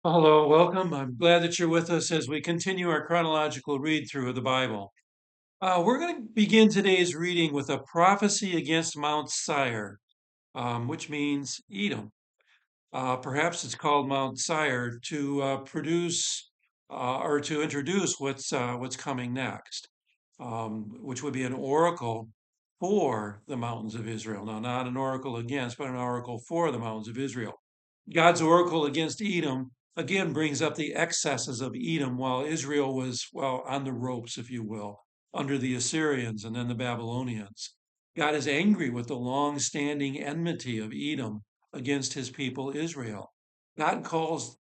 Hello, welcome. I'm glad that you're with us as we continue our chronological read through of the Bible. We're going to begin today's reading with a prophecy against Mount Seir, which means Edom. Perhaps it's called Mount Seir to produce or to introduce what's coming next, which would be an oracle for the mountains of Israel. Now, not an oracle against, but an oracle for the mountains of Israel. God's oracle against Edom again brings up the excesses of Edom while Israel was, well, on the ropes, if you will, under the Assyrians and then the Babylonians. God is angry with the long-standing enmity of Edom against his people Israel. God calls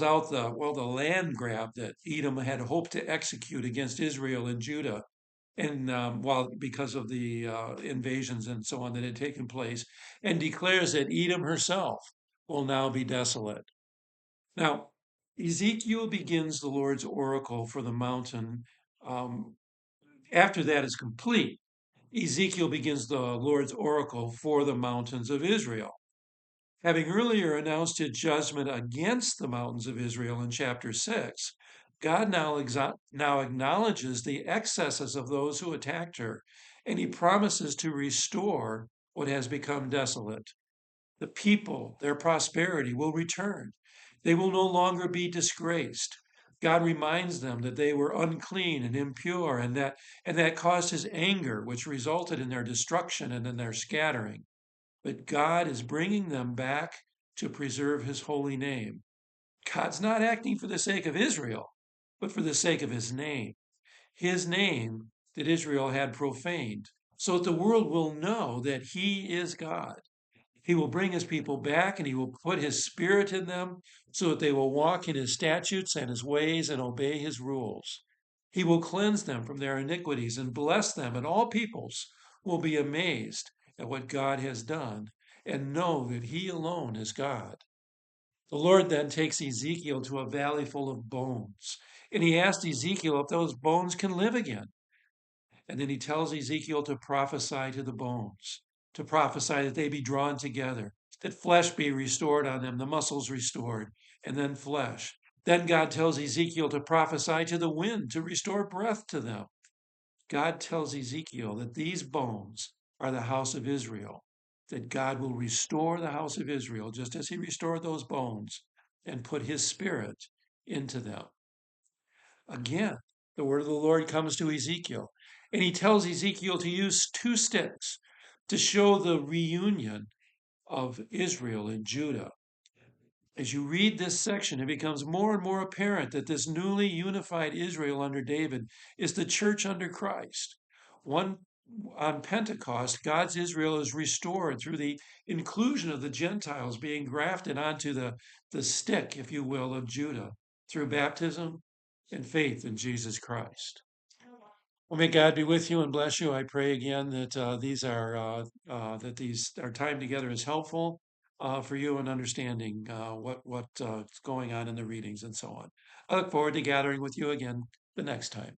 out the land grab that Edom had hoped to execute against Israel and Judah, and while because of the invasions and so on that had taken place, and declares that Edom herself will now be desolate. Now, Ezekiel begins the Lord's oracle for the mountain. Um, After that is complete, Ezekiel begins the Lord's oracle for the mountains of Israel. Having earlier announced his judgment against the mountains of Israel in chapter 6, God now acknowledges the excesses of those who attacked her, and he promises to restore what has become desolate. The people, their prosperity will return. They will no longer be disgraced. God reminds them that they were unclean and impure, and that caused his anger, which resulted in their destruction and in their scattering. But God is bringing them back to preserve his holy name. God's not acting for the sake of Israel, but for the sake of his name that Israel had profaned, so that the world will know that he is God. He will bring his people back and he will put his spirit in them so that they will walk in his statutes and his ways and obey his rules. He will cleanse them from their iniquities and bless them, and all peoples will be amazed at what God has done and know that he alone is God. The Lord then takes Ezekiel to a valley full of bones, and he asks Ezekiel if those bones can live again. And then he tells Ezekiel to prophesy to the bones, to prophesy that they be drawn together, that flesh be restored on them, the muscles restored, and then flesh. Then God tells Ezekiel to prophesy to the wind, to restore breath to them. God tells Ezekiel that these bones are the house of Israel, that God will restore the house of Israel just as he restored those bones and put his spirit into them. Again, the word of the Lord comes to Ezekiel, and he tells Ezekiel to use two sticks to show the reunion of Israel and Judah. As you read this section, it becomes more and more apparent that this newly unified Israel under David is the church under Christ. One on Pentecost, God's Israel is restored through the inclusion of the Gentiles being grafted onto the stick, if you will, of Judah through baptism and faith in Jesus Christ. Well, may God be with you and bless you. I pray again that these our time together is helpful for you in understanding what's going on in the readings and so on. I look forward to gathering with you again the next time.